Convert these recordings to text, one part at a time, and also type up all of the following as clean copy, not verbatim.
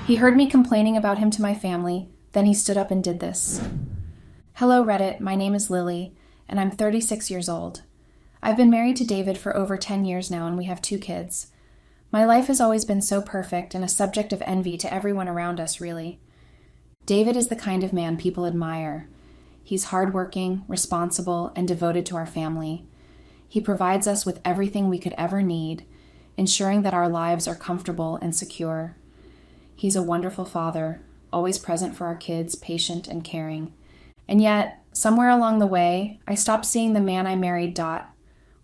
He heard me complaining about him to my family, then he stood up and did this. Hello, Reddit. My name is Lily, and I'm 36 years old. I've been married to David for over 10 years now, and we have 2 kids. My life has always been so perfect and a subject of envy to everyone around us, really. David is the kind of man people admire. He's hardworking, responsible, and devoted to our family. He provides us with everything we could ever need, ensuring that our lives are comfortable and secure. He's a wonderful father, always present for our kids, patient and caring. And yet, somewhere along the way, I stopped seeing the man I married.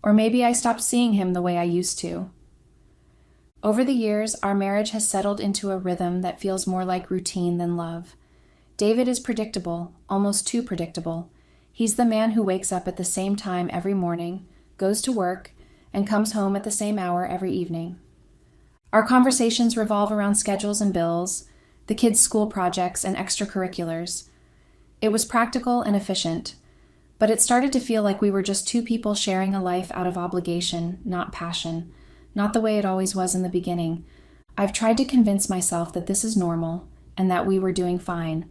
Or maybe I stopped seeing him the way I used to. Over the years, our marriage has settled into a rhythm that feels more like routine than love. David is predictable, almost too predictable. He's the man who wakes up at the same time every morning, goes to work, and comes home at the same hour every evening. Our conversations revolve around schedules and bills, the kids' school projects, and extracurriculars. It was practical and efficient, but it started to feel like we were just 2 people sharing a life out of obligation, not passion, not the way it always was in the beginning. I've tried to convince myself that this is normal and that we were doing fine,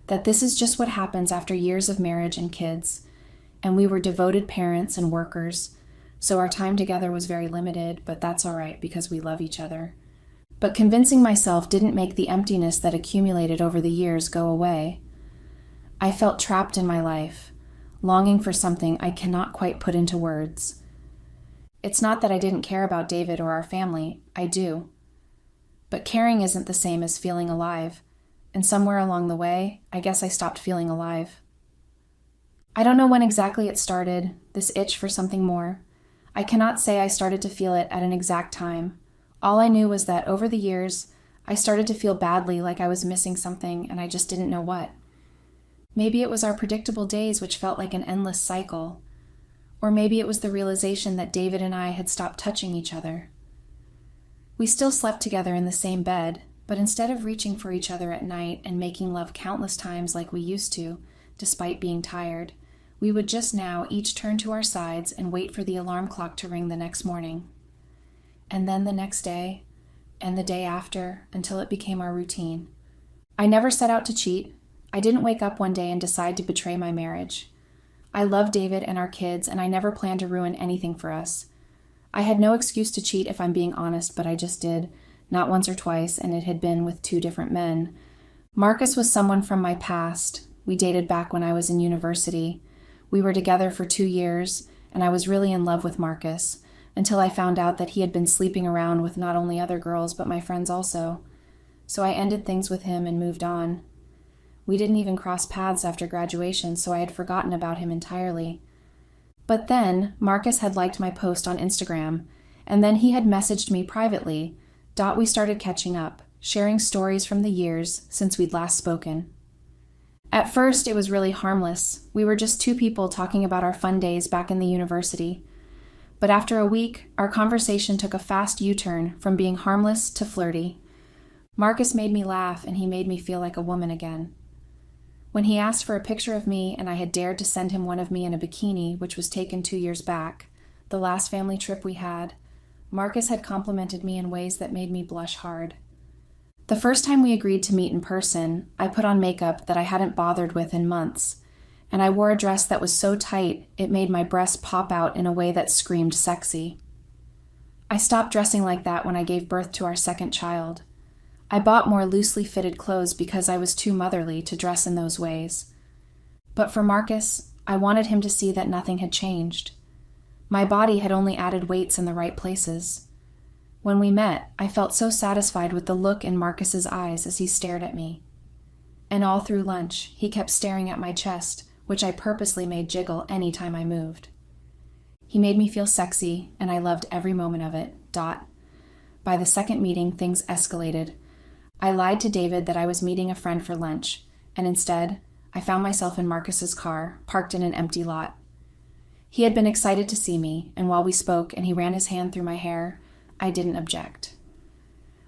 that this is just what happens after years of marriage and kids, and we were devoted parents and workers, so our time together was very limited, but that's all right because we love each other. But convincing myself didn't make the emptiness that accumulated over the years go away. I felt trapped in my life, longing for something I cannot quite put into words. It's not that I didn't care about David or our family, I do. But caring isn't the same as feeling alive, and somewhere along the way, I guess I stopped feeling alive. I don't know when exactly it started, this itch for something more. I cannot say I started to feel it at an exact time. All I knew was that over the years, I started to feel badly, like I was missing something, and I just didn't know what. Maybe it was our predictable days which felt like an endless cycle. Or maybe it was the realization that David and I had stopped touching each other. We still slept together in the same bed, but instead of reaching for each other at night and making love countless times like we used to, despite being tired, we would just now each turn to our sides and wait for the alarm clock to ring the next morning. And then the next day, and the day after, until it became our routine. I never set out to cheat. I didn't wake up one day and decide to betray my marriage. I love David and our kids, and I never planned to ruin anything for us. I had no excuse to cheat if I'm being honest, but I just did, not once or twice, and it had been with 2 different men. Marcus was someone from my past. We dated back when I was in university. We were together for 2 years, and I was really in love with Marcus, until I found out that he had been sleeping around with not only other girls, but my friends also. So I ended things with him and moved on. We didn't even cross paths after graduation, so I had forgotten about him entirely. But then, Marcus had liked my post on Instagram, and then he had messaged me privately. We started catching up, sharing stories from the years since we'd last spoken. At first, it was really harmless. We were just 2 people talking about our fun days back in the university. But after a week, our conversation took a fast U-turn from being harmless to flirty. Marcus made me laugh, and he made me feel like a woman again. When he asked for a picture of me and I had dared to send him one of me in a bikini, which was taken 2 years back, the last family trip we had, Marcus had complimented me in ways that made me blush hard. The first time we agreed to meet in person, I put on makeup that I hadn't bothered with in months, and I wore a dress that was so tight it made my breasts pop out in a way that screamed sexy. I stopped dressing like that when I gave birth to our second child. I bought more loosely fitted clothes because I was too motherly to dress in those ways. But for Marcus, I wanted him to see that nothing had changed. My body had only added weights in the right places. When we met, I felt so satisfied with the look in Marcus's eyes as he stared at me. And all through lunch, he kept staring at my chest, which I purposely made jiggle any time I moved. He made me feel sexy, and I loved every moment of it. By the second meeting, things escalated. I lied to David that I was meeting a friend for lunch, and instead, I found myself in Marcus's car, parked in an empty lot. He had been excited to see me, and while we spoke and he ran his hand through my hair, I didn't object.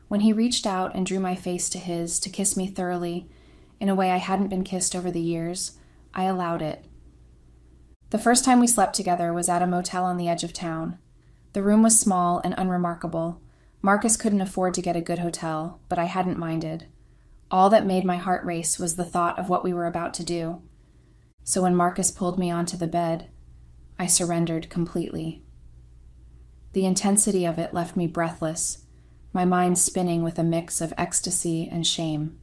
When he reached out and drew my face to his to kiss me thoroughly, in a way I hadn't been kissed over the years, I allowed it. The first time we slept together was at a motel on the edge of town. The room was small and unremarkable. Marcus couldn't afford to get a good hotel, but I hadn't minded. All that made my heart race was the thought of what we were about to do. So when Marcus pulled me onto the bed, I surrendered completely. The intensity of it left me breathless, my mind spinning with a mix of ecstasy and shame.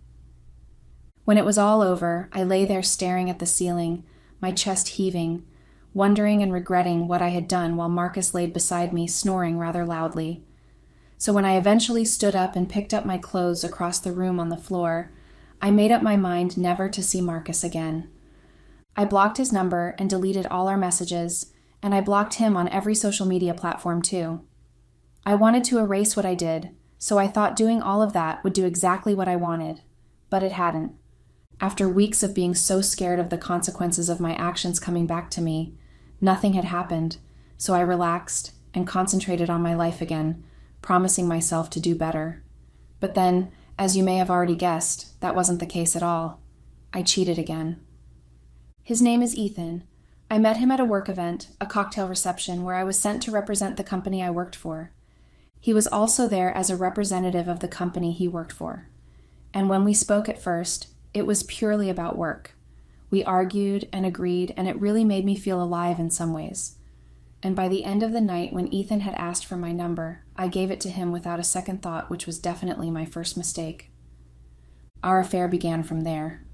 When it was all over, I lay there staring at the ceiling, my chest heaving, wondering and regretting what I had done while Marcus laid beside me, snoring rather loudly. So when I eventually stood up and picked up my clothes across the room on the floor, I made up my mind never to see Marcus again. I blocked his number and deleted all our messages, and I blocked him on every social media platform too. I wanted to erase what I did, so I thought doing all of that would do exactly what I wanted, but it hadn't. After weeks of being so scared of the consequences of my actions coming back to me, nothing had happened, so I relaxed and concentrated on my life again, promising myself to do better. But then, as you may have already guessed, that wasn't the case at all. I cheated again. His name is Ethan. I met him at a work event, a cocktail reception, where I was sent to represent the company I worked for. He was also there as a representative of the company he worked for. And when we spoke at first, it was purely about work. We argued and agreed, and it really made me feel alive in some ways. And by the end of the night, when Ethan had asked for my number, I gave it to him without a second thought, which was definitely my first mistake. Our affair began from there.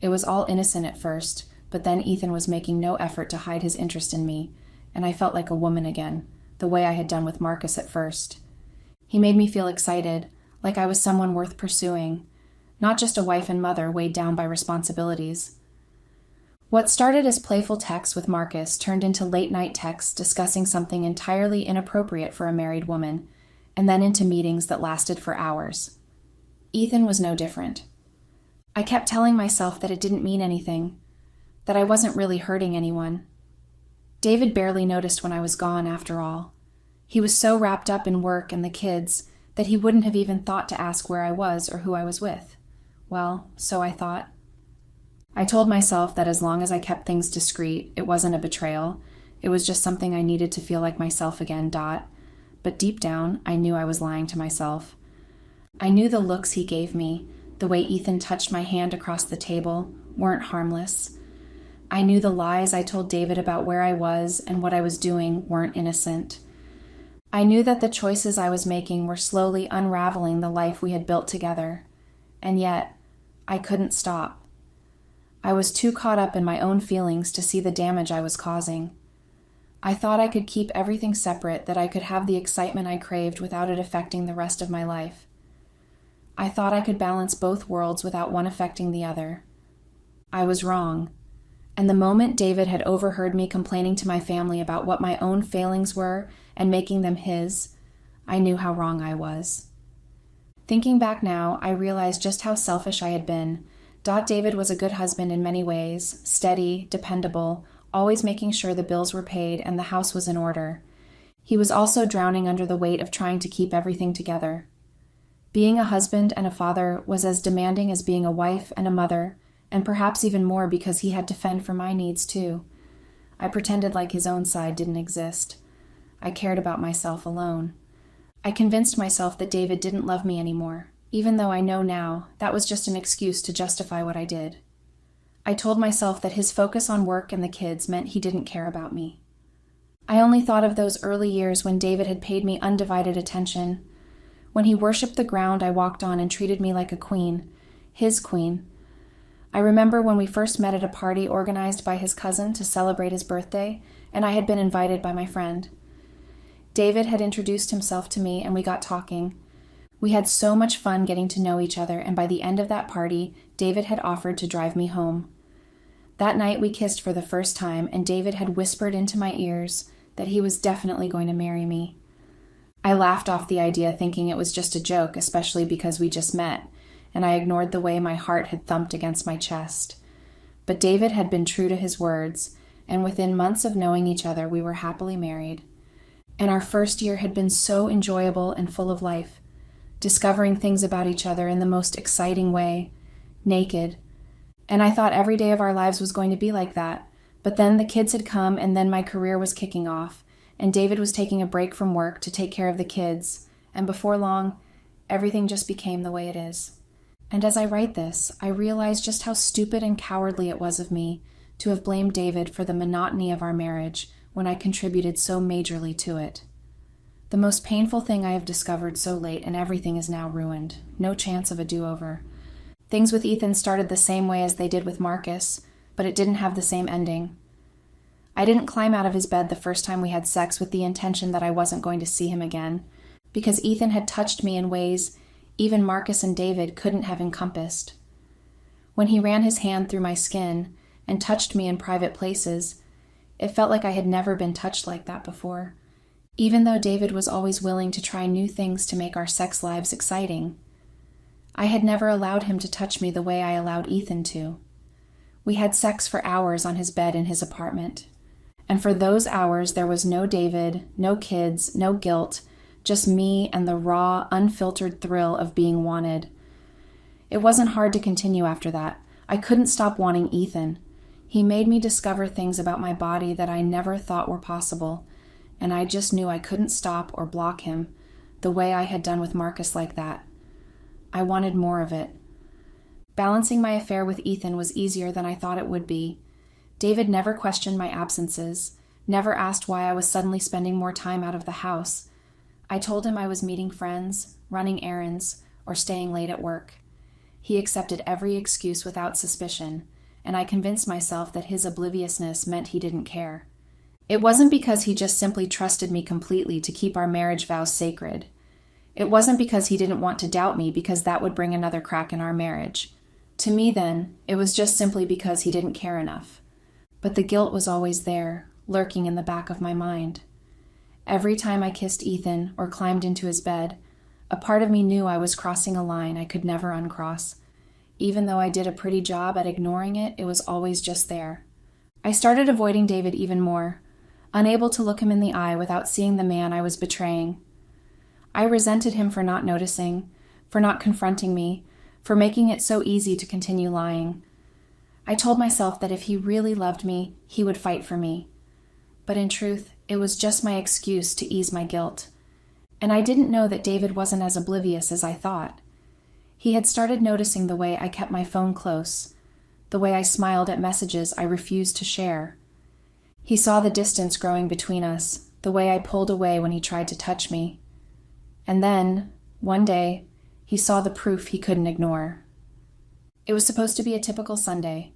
It was all innocent at first, but then Ethan was making no effort to hide his interest in me, and I felt like a woman again, the way I had done with Marcus at first. He made me feel excited, like I was someone worth pursuing, not just a wife and mother weighed down by responsibilities. What started as playful texts with Marcus turned into late-night texts discussing something entirely inappropriate for a married woman, and then into meetings that lasted for hours. Ethan was no different. I kept telling myself that it didn't mean anything, that I wasn't really hurting anyone. David barely noticed when I was gone, after all. He was so wrapped up in work and the kids that he wouldn't have even thought to ask where I was or who I was with. Well, so I thought. I told myself that as long as I kept things discreet, it wasn't a betrayal. It was just something I needed to feel like myself again, But deep down, I knew I was lying to myself. I knew the looks he gave me, the way Ethan touched my hand across the table, weren't harmless. I knew the lies I told David about where I was and what I was doing weren't innocent. I knew that the choices I was making were slowly unraveling the life we had built together. And yet, I couldn't stop. I was too caught up in my own feelings to see the damage I was causing. I thought I could keep everything separate, that I could have the excitement I craved without it affecting the rest of my life. I thought I could balance both worlds without one affecting the other. I was wrong. And the moment David had overheard me complaining to my family about what my own failings were and making them his, I knew how wrong I was. Thinking back now, I realized just how selfish I had been. David was a good husband in many ways, steady, dependable, always making sure the bills were paid and the house was in order. He was also drowning under the weight of trying to keep everything together. Being a husband and a father was as demanding as being a wife and a mother, and perhaps even more because he had to fend for my needs too. I pretended like his own side didn't exist. I cared about myself alone. I convinced myself that David didn't love me anymore, even though I know now that was just an excuse to justify what I did. I told myself that his focus on work and the kids meant he didn't care about me. I only thought of those early years when David had paid me undivided attention, when he worshipped the ground I walked on and treated me like a queen, his queen. I remember when we first met at a party organized by his cousin to celebrate his birthday, and I had been invited by my friend. David had introduced himself to me, and we got talking. We had so much fun getting to know each other, and by the end of that party, David had offered to drive me home. That night we kissed for the first time, and David had whispered into my ears that he was definitely going to marry me. I laughed off the idea, thinking it was just a joke, especially because we just met, and I ignored the way my heart had thumped against my chest. But David had been true to his words, and within months of knowing each other, we were happily married. And our first year had been so enjoyable and full of life, discovering things about each other in the most exciting way, naked. And I thought every day of our lives was going to be like that. But then the kids had come, and then my career was kicking off, and David was taking a break from work to take care of the kids, and before long, everything just became the way it is. And as I write this, I realize just how stupid and cowardly it was of me to have blamed David for the monotony of our marriage when I contributed so majorly to it. The most painful thing I have discovered so late, and everything is now ruined. No chance of a do-over. Things with Ethan started the same way as they did with Marcus, but it didn't have the same ending. I didn't climb out of his bed the first time we had sex with the intention that I wasn't going to see him again, because Ethan had touched me in ways even Marcus and David couldn't have encompassed. When he ran his hand through my skin and touched me in private places, it felt like I had never been touched like that before, even though David was always willing to try new things to make our sex lives exciting. I had never allowed him to touch me the way I allowed Ethan to. We had sex for hours on his bed in his apartment. And for those hours, there was no David, no kids, no guilt, just me and the raw, unfiltered thrill of being wanted. It wasn't hard to continue after that. I couldn't stop wanting Ethan. He made me discover things about my body that I never thought were possible, and I just knew I couldn't stop or block him, the way I had done with Marcus like that. I wanted more of it. Balancing my affair with Ethan was easier than I thought it would be. David never questioned my absences, never asked why I was suddenly spending more time out of the house. I told him I was meeting friends, running errands, or staying late at work. He accepted every excuse without suspicion, and I convinced myself that his obliviousness meant he didn't care. It wasn't because he just simply trusted me completely to keep our marriage vows sacred. It wasn't because he didn't want to doubt me, because that would bring another crack in our marriage. To me then, it was just simply because he didn't care enough. But the guilt was always there, lurking in the back of my mind. Every time I kissed Ethan or climbed into his bed, a part of me knew I was crossing a line I could never uncross. Even though I did a pretty job at ignoring it, it was always just there. I started avoiding David even more, unable to look him in the eye without seeing the man I was betraying. I resented him for not noticing, for not confronting me, for making it so easy to continue lying. I told myself that if he really loved me, he would fight for me. But in truth, it was just my excuse to ease my guilt. And I didn't know that David wasn't as oblivious as I thought. He had started noticing the way I kept my phone close, the way I smiled at messages I refused to share. He saw the distance growing between us, the way I pulled away when he tried to touch me. And then, one day, he saw the proof he couldn't ignore. It was supposed to be a typical Sunday.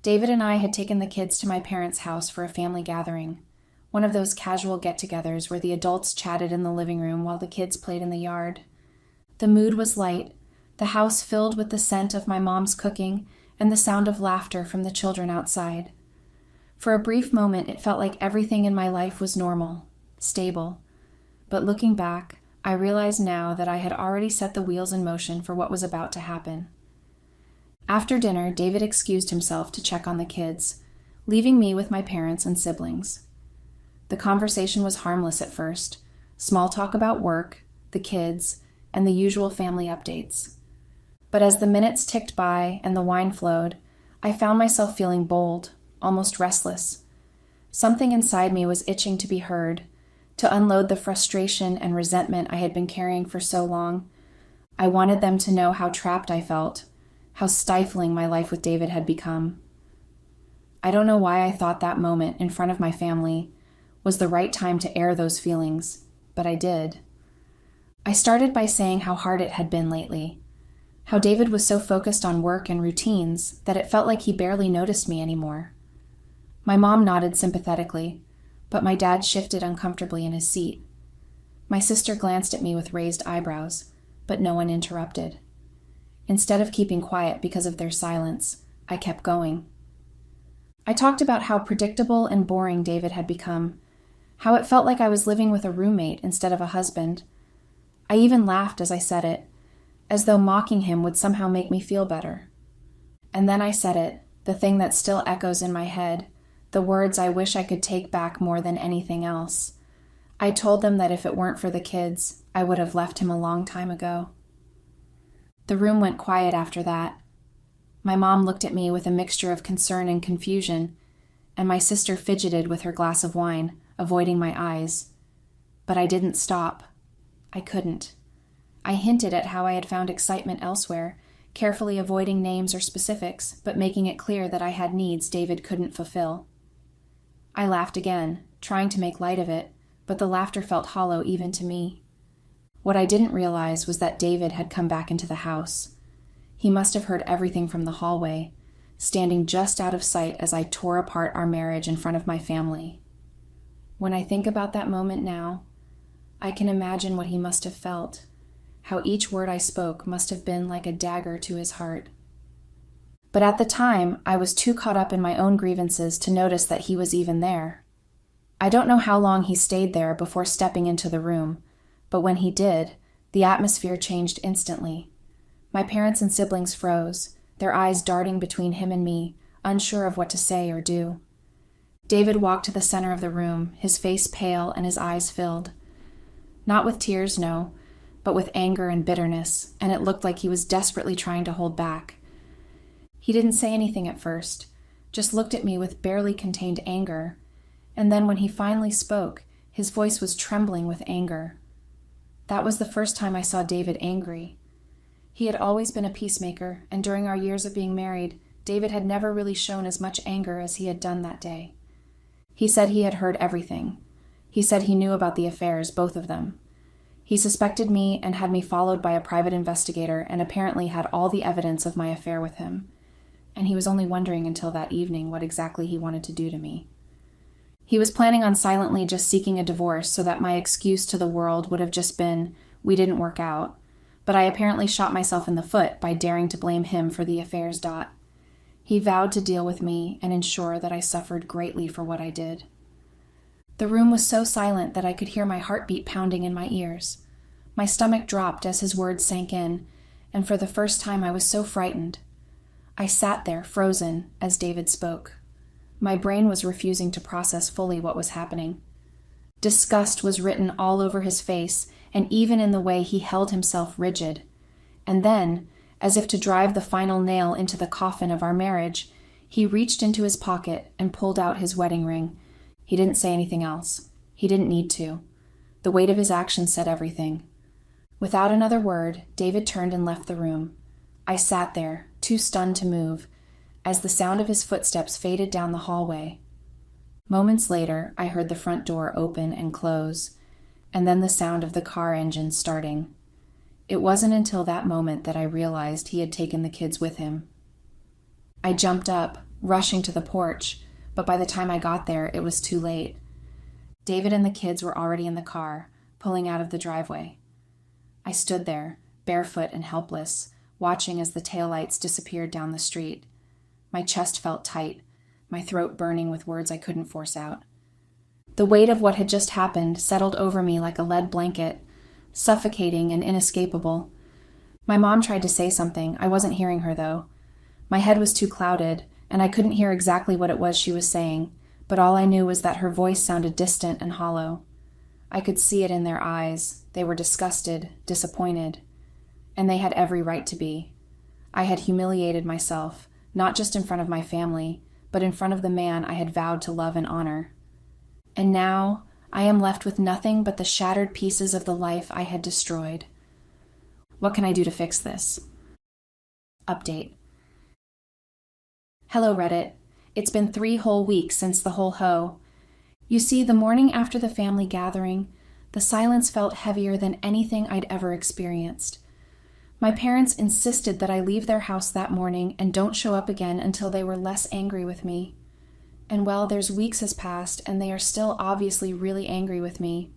David and I had taken the kids to my parents' house for a family gathering, one of those casual get-togethers where the adults chatted in the living room while the kids played in the yard. The mood was light, the house filled with the scent of my mom's cooking and the sound of laughter from the children outside. For a brief moment, it felt like everything in my life was normal, stable. But looking back, I realize now that I had already set the wheels in motion for what was about to happen. After dinner, David excused himself to check on the kids, leaving me with my parents and siblings. The conversation was harmless at first, small talk about work, the kids, and the usual family updates. But as the minutes ticked by and the wine flowed, I found myself feeling bold, almost restless. Something inside me was itching to be heard, to unload the frustration and resentment I had been carrying for so long. I wanted them to know how trapped I felt, how stifling my life with David had become. I don't know why I thought that moment in front of my family was the right time to air those feelings, but I did. I started by saying how hard it had been lately, how David was so focused on work and routines that it felt like he barely noticed me anymore. My mom nodded sympathetically, but my dad shifted uncomfortably in his seat. My sister glanced at me with raised eyebrows, but no one interrupted. Instead of keeping quiet because of their silence, I kept going. I talked about how predictable and boring David had become, how it felt like I was living with a roommate instead of a husband. I even laughed as I said it, as though mocking him would somehow make me feel better. And then I said it, the thing that still echoes in my head, the words I wish I could take back more than anything else. I told them that if it weren't for the kids, I would have left him a long time ago. The room went quiet after that. My mom looked at me with a mixture of concern and confusion, and my sister fidgeted with her glass of wine, avoiding my eyes. But I didn't stop. I couldn't. I hinted at how I had found excitement elsewhere, carefully avoiding names or specifics, but making it clear that I had needs David couldn't fulfill. I laughed again, trying to make light of it, but the laughter felt hollow even to me. What I didn't realize was that David had come back into the house. He must have heard everything from the hallway, standing just out of sight as I tore apart our marriage in front of my family. When I think about that moment now, I can imagine what he must have felt, how each word I spoke must have been like a dagger to his heart. But at the time, I was too caught up in my own grievances to notice that he was even there. I don't know how long he stayed there before stepping into the room, but when he did, the atmosphere changed instantly. My parents and siblings froze, their eyes darting between him and me, unsure of what to say or do. David walked to the center of the room, his face pale and his eyes filled. Not with tears, no, but with anger and bitterness, and it looked like he was desperately trying to hold back. He didn't say anything at first, just looked at me with barely contained anger, and then when he finally spoke, his voice was trembling with anger. That was the first time I saw David angry. He had always been a peacemaker, and during our years of being married, David had never really shown as much anger as he had done that day. He said he had heard everything. He said he knew about the affairs, both of them. He suspected me and had me followed by a private investigator and apparently had all the evidence of my affair with him. And he was only wondering until that evening what exactly he wanted to do to me. He was planning on silently just seeking a divorce so that my excuse to the world would have just been, we didn't work out, but I apparently shot myself in the foot by daring to blame him for the affairs. He vowed to deal with me and ensure that I suffered greatly for what I did. The room was so silent that I could hear my heartbeat pounding in my ears. My stomach dropped as his words sank in, and for the first time I was so frightened. I sat there, frozen, as David spoke. My brain was refusing to process fully what was happening. Disgust was written all over his face, and even in the way he held himself rigid. And then, as if to drive the final nail into the coffin of our marriage, he reached into his pocket and pulled out his wedding ring. He didn't say anything else. He didn't need to. The weight of his actions said everything. Without another word, David turned and left the room. I sat there, too stunned to move, as the sound of his footsteps faded down the hallway. Moments later, I heard the front door open and close, and then the sound of the car engine starting. It wasn't until that moment that I realized he had taken the kids with him. I jumped up, rushing to the porch, but by the time I got there, it was too late. David and the kids were already in the car, pulling out of the driveway. I stood there, barefoot and helpless, watching as the taillights disappeared down the street. My chest felt tight, my throat burning with words I couldn't force out. The weight of what had just happened settled over me like a lead blanket, suffocating and inescapable. My mom tried to say something. I wasn't hearing her, though. My head was too clouded, and I couldn't hear exactly what it was she was saying, but all I knew was that her voice sounded distant and hollow. I could see it in their eyes. They were disgusted, disappointed, and they had every right to be. I had humiliated myself, not just in front of my family, but in front of the man I had vowed to love and honor. And now I am left with nothing but the shattered pieces of the life I had destroyed. What can I do to fix this? Update. Hello, Reddit. It's been 3 whole weeks since the whole hoe. You see, the morning after the family gathering, the silence felt heavier than anything I'd ever experienced. My parents insisted that I leave their house that morning and don't show up again until they were less angry with me. And well, there's weeks has passed, and they are still obviously really angry with me.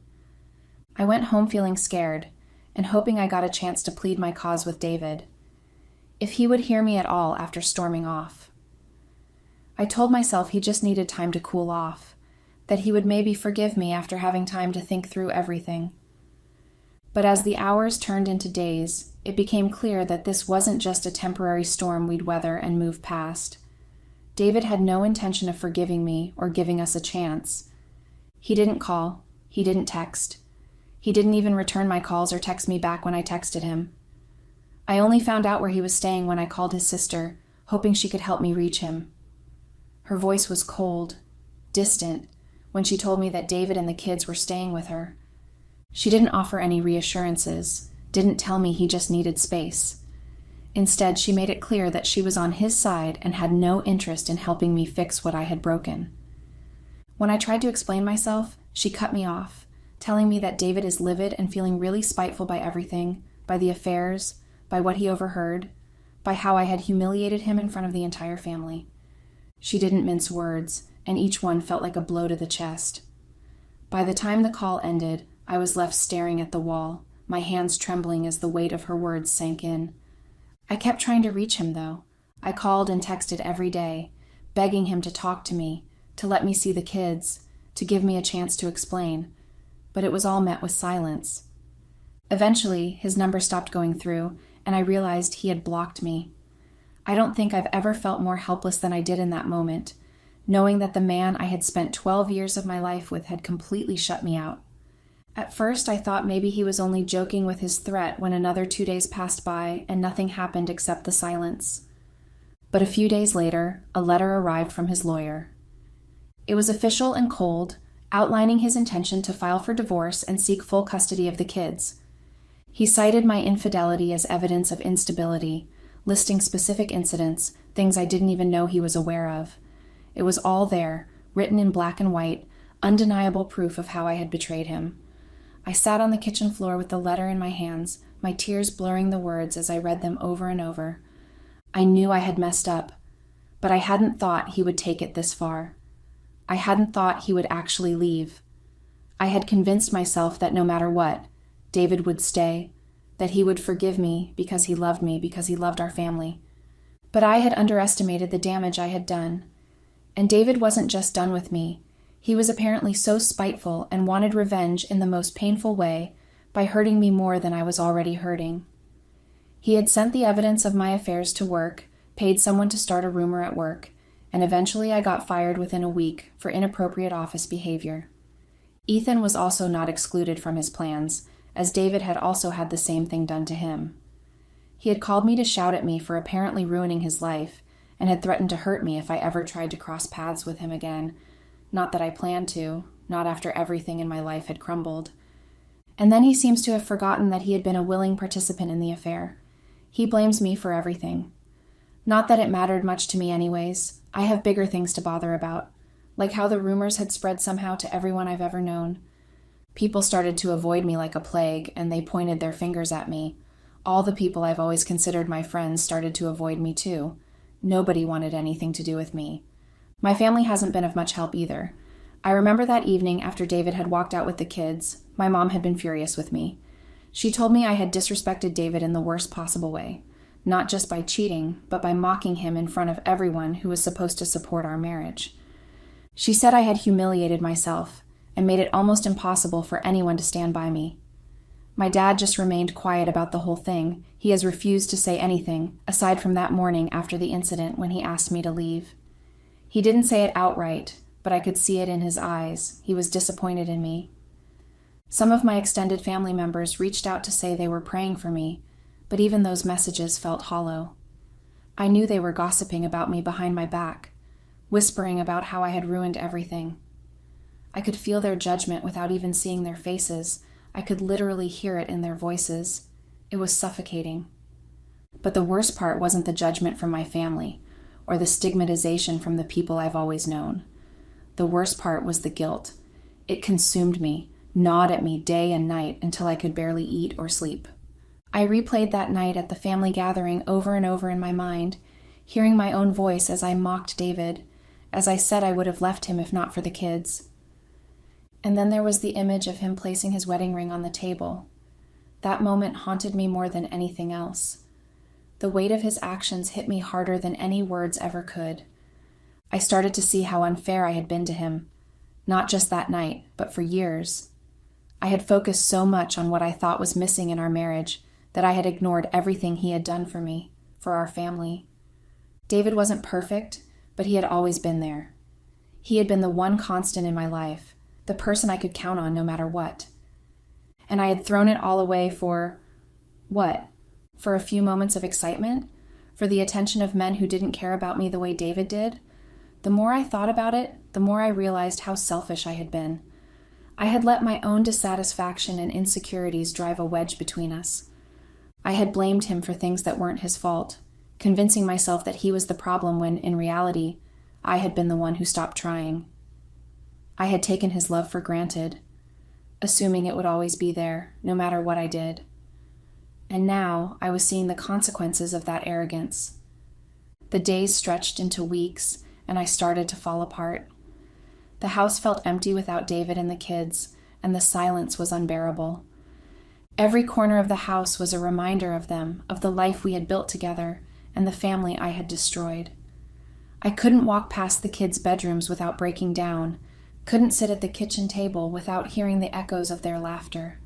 I went home feeling scared, and hoping I got a chance to plead my cause with David, if he would hear me at all after storming off. I told myself he just needed time to cool off, that he would maybe forgive me after having time to think through everything. But as the hours turned into days, it became clear that this wasn't just a temporary storm we'd weather and move past. David had no intention of forgiving me or giving us a chance. He didn't call. He didn't text. He didn't even return my calls or text me back when I texted him. I only found out where he was staying when I called his sister, hoping she could help me reach him. Her voice was cold, distant, when she told me that David and the kids were staying with her. She didn't offer any reassurances, didn't tell me he just needed space. Instead, she made it clear that she was on his side and had no interest in helping me fix what I had broken. When I tried to explain myself, she cut me off, telling me that David is livid and feeling really spiteful by everything, by the affairs, by what he overheard, by how I had humiliated him in front of the entire family. She didn't mince words, and each one felt like a blow to the chest. By the time the call ended, I was left staring at the wall, my hands trembling as the weight of her words sank in. I kept trying to reach him, though. I called and texted every day, begging him to talk to me, to let me see the kids, to give me a chance to explain, but it was all met with silence. Eventually, his number stopped going through, and I realized he had blocked me. I don't think I've ever felt more helpless than I did in that moment, knowing that the man I had spent 12 years of my life with had completely shut me out. At first, I thought maybe he was only joking with his threat when another 2 days passed by and nothing happened except the silence. But a few days later, a letter arrived from his lawyer. It was official and cold, outlining his intention to file for divorce and seek full custody of the kids. He cited my infidelity as evidence of instability, listing specific incidents, things I didn't even know he was aware of. It was all there, written in black and white, undeniable proof of how I had betrayed him. I sat on the kitchen floor with the letter in my hands, my tears blurring the words as I read them over and over. I knew I had messed up, but I hadn't thought he would take it this far. I hadn't thought he would actually leave. I had convinced myself that no matter what, David would stay, that he would forgive me, because he loved our family. But I had underestimated the damage I had done. And David wasn't just done with me. He was apparently so spiteful and wanted revenge in the most painful way by hurting me more than I was already hurting. He had sent the evidence of my affairs to work, paid someone to start a rumor at work, and eventually I got fired within a week for inappropriate office behavior. Ethan was also not excluded from his plans, as David had also had the same thing done to him. He had called me to shout at me for apparently ruining his life, and had threatened to hurt me if I ever tried to cross paths with him again. Not that I planned to, not after everything in my life had crumbled. And then he seems to have forgotten that he had been a willing participant in the affair. He blames me for everything. Not that it mattered much to me anyways. I have bigger things to bother about, like how the rumors had spread somehow to everyone I've ever known. People started to avoid me like a plague, and they pointed their fingers at me. All the people I've always considered my friends started to avoid me too. Nobody wanted anything to do with me. My family hasn't been of much help either. I remember that evening after David had walked out with the kids, my mom had been furious with me. She told me I had disrespected David in the worst possible way, not just by cheating, but by mocking him in front of everyone who was supposed to support our marriage. She said I had humiliated myself and made it almost impossible for anyone to stand by me. My dad just remained quiet about the whole thing. He has refused to say anything, aside from that morning after the incident when he asked me to leave. He didn't say it outright, but I could see it in his eyes. He was disappointed in me. Some of my extended family members reached out to say they were praying for me, but even those messages felt hollow. I knew they were gossiping about me behind my back, whispering about how I had ruined everything. I could feel their judgment without even seeing their faces. I could literally hear it in their voices. It was suffocating. But the worst part wasn't the judgment from my family, or the stigmatization from the people I've always known. The worst part was the guilt. It consumed me, gnawed at me day and night until I could barely eat or sleep. I replayed that night at the family gathering over and over in my mind, hearing my own voice as I mocked David, as I said I would have left him if not for the kids. And then there was the image of him placing his wedding ring on the table. That moment haunted me more than anything else. The weight of his actions hit me harder than any words ever could. I started to see how unfair I had been to him, not just that night, but for years. I had focused so much on what I thought was missing in our marriage that I had ignored everything he had done for me, for our family. David wasn't perfect, but he had always been there. He had been the one constant in my life, the person I could count on no matter what. And I had thrown it all away for what? For a few moments of excitement? For the attention of men who didn't care about me the way David did? The more I thought about it, the more I realized how selfish I had been. I had let my own dissatisfaction and insecurities drive a wedge between us. I had blamed him for things that weren't his fault, convincing myself that he was the problem when, in reality, I had been the one who stopped trying. I had taken his love for granted, assuming it would always be there, no matter what I did. And now I was seeing the consequences of that arrogance. The days stretched into weeks, and I started to fall apart. The house felt empty without David and the kids, and the silence was unbearable. Every corner of the house was a reminder of them, of the life we had built together, and the family I had destroyed. I couldn't walk past the kids' bedrooms without breaking down, couldn't sit at the kitchen table without hearing the echoes of their laughter.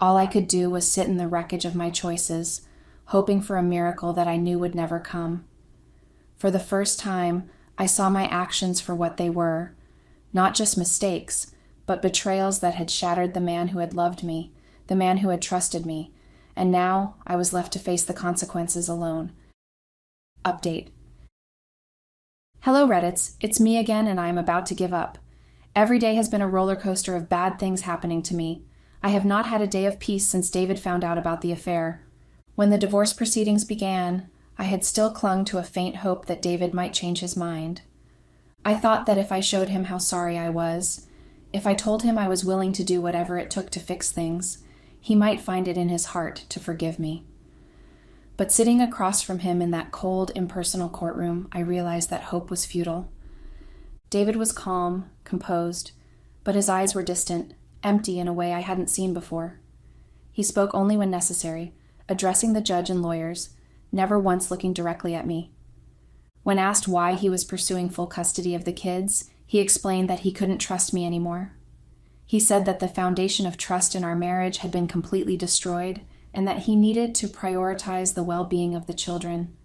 All I could do was sit in the wreckage of my choices, hoping for a miracle that I knew would never come. For the first time, I saw my actions for what they were, not just mistakes, but betrayals that had shattered the man who had loved me, the man who had trusted me, and now I was left to face the consequences alone. Update. Hello Reddits, it's me again and I am about to give up. Every day has been a roller coaster of bad things happening to me. I have not had a day of peace since David found out about the affair. When the divorce proceedings began, I had still clung to a faint hope that David might change his mind. I thought that if I showed him how sorry I was, if I told him I was willing to do whatever it took to fix things, he might find it in his heart to forgive me. But sitting across from him in that cold, impersonal courtroom, I realized that hope was futile. David was calm, composed, but his eyes were distant, empty in a way I hadn't seen before. He spoke only when necessary, addressing the judge and lawyers, never once looking directly at me. When asked why he was pursuing full custody of the kids, he explained that he couldn't trust me anymore. He said that the foundation of trust in our marriage had been completely destroyed and that he needed to prioritize the well-being of the children.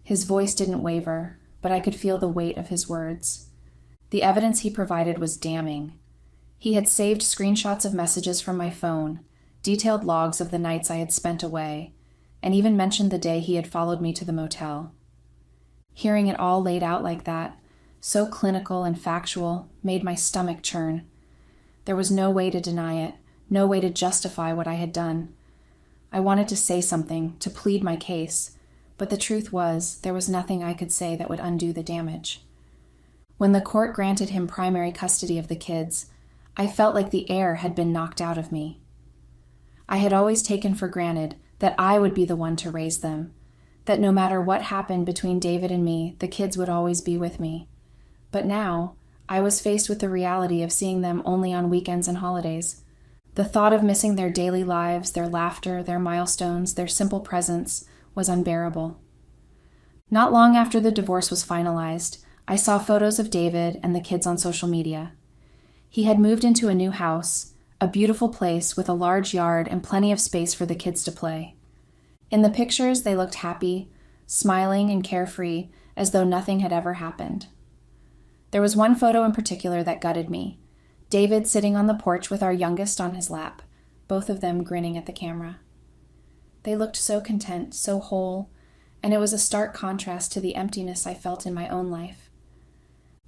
His voice didn't waver, but I could feel the weight of his words. The evidence he provided was damning. He had saved screenshots of messages from my phone, detailed logs of the nights I had spent away, and even mentioned the day he had followed me to the motel. Hearing it all laid out like that, so clinical and factual, made my stomach churn. There was no way to deny it, no way to justify what I had done. I wanted to say something, to plead my case, but the truth was there was nothing I could say that would undo the damage. When the court granted him primary custody of the kids, I felt like the air had been knocked out of me. I had always taken for granted that I would be the one to raise them, that no matter what happened between David and me, the kids would always be with me. But now, I was faced with the reality of seeing them only on weekends and holidays. The thought of missing their daily lives, their laughter, their milestones, their simple presence was unbearable. Not long after the divorce was finalized, I saw photos of David and the kids on social media. He had moved into a new house, a beautiful place with a large yard and plenty of space for the kids to play. In the pictures, they looked happy, smiling and carefree, as though nothing had ever happened. There was one photo in particular that gutted me. David sitting on the porch with our youngest on his lap, both of them grinning at the camera. They looked so content, so whole, and it was a stark contrast to the emptiness I felt in my own life.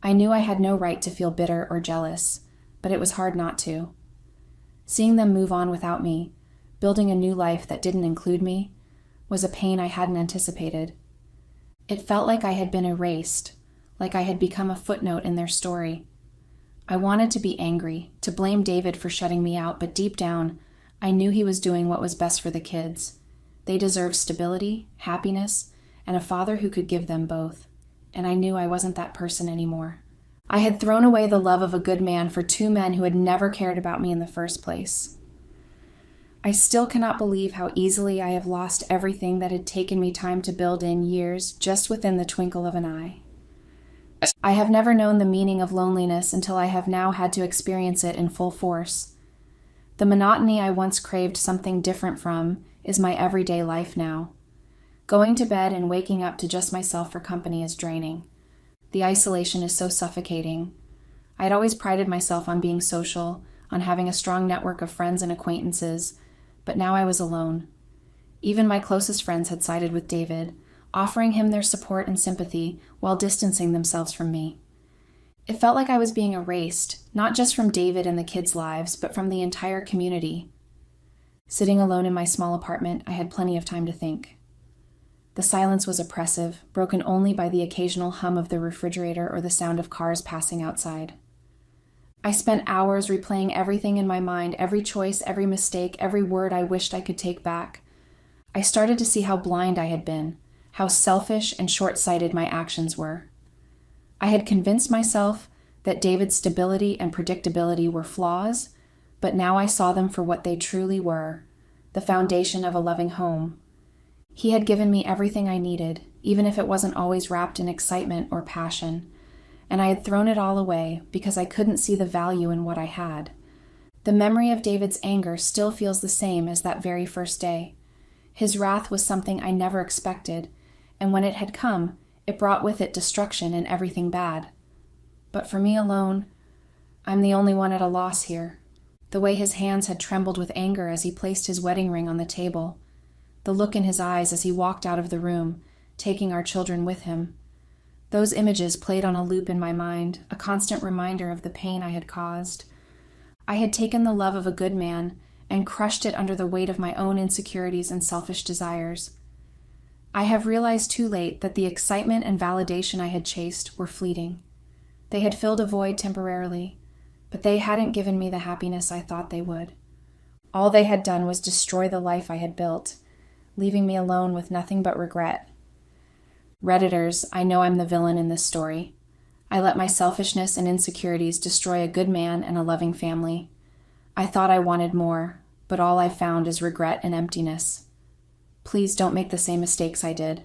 I knew I had no right to feel bitter or jealous, but it was hard not to. Seeing them move on without me, building a new life that didn't include me, was a pain I hadn't anticipated. It felt like I had been erased, like I had become a footnote in their story. I wanted to be angry, to blame David for shutting me out, but deep down, I knew he was doing what was best for the kids. They deserved stability, happiness, and a father who could give them both. And I knew I wasn't that person anymore. I had thrown away the love of a good man for two men who had never cared about me in the first place. I still cannot believe how easily I have lost everything that had taken me time to build in years just within the twinkle of an eye. I have never known the meaning of loneliness until I have now had to experience it in full force. The monotony I once craved something different from is my everyday life now. Going to bed and waking up to just myself for company is draining. The isolation is so suffocating. I had always prided myself on being social, on having a strong network of friends and acquaintances, but now I was alone. Even my closest friends had sided with David, offering him their support and sympathy while distancing themselves from me. It felt like I was being erased, not just from David and the kids' lives, but from the entire community. Sitting alone in my small apartment, I had plenty of time to think. The silence was oppressive, broken only by the occasional hum of the refrigerator or the sound of cars passing outside. I spent hours replaying everything in my mind, every choice, every mistake, every word I wished I could take back. I started to see how blind I had been, how selfish and short-sighted my actions were. I had convinced myself that David's stability and predictability were flaws, but now I saw them for what they truly were, the foundation of a loving home. He had given me everything I needed, even if it wasn't always wrapped in excitement or passion, and I had thrown it all away because I couldn't see the value in what I had. The memory of David's anger still feels the same as that very first day. His wrath was something I never expected, and when it had come, it brought with it destruction and everything bad. But for me alone, I'm the only one at a loss here. The way his hands had trembled with anger as he placed his wedding ring on the table, the look in his eyes as he walked out of the room, taking our children with him. Those images played on a loop in my mind, a constant reminder of the pain I had caused. I had taken the love of a good man and crushed it under the weight of my own insecurities and selfish desires. I have realized too late that the excitement and validation I had chased were fleeting. They had filled a void temporarily, but they hadn't given me the happiness I thought they would. All they had done was destroy the life I had built, leaving me alone with nothing but regret. Redditors, I know I'm the villain in this story. I let my selfishness and insecurities destroy a good man and a loving family. I thought I wanted more, but all I've found is regret and emptiness. Please don't make the same mistakes I did.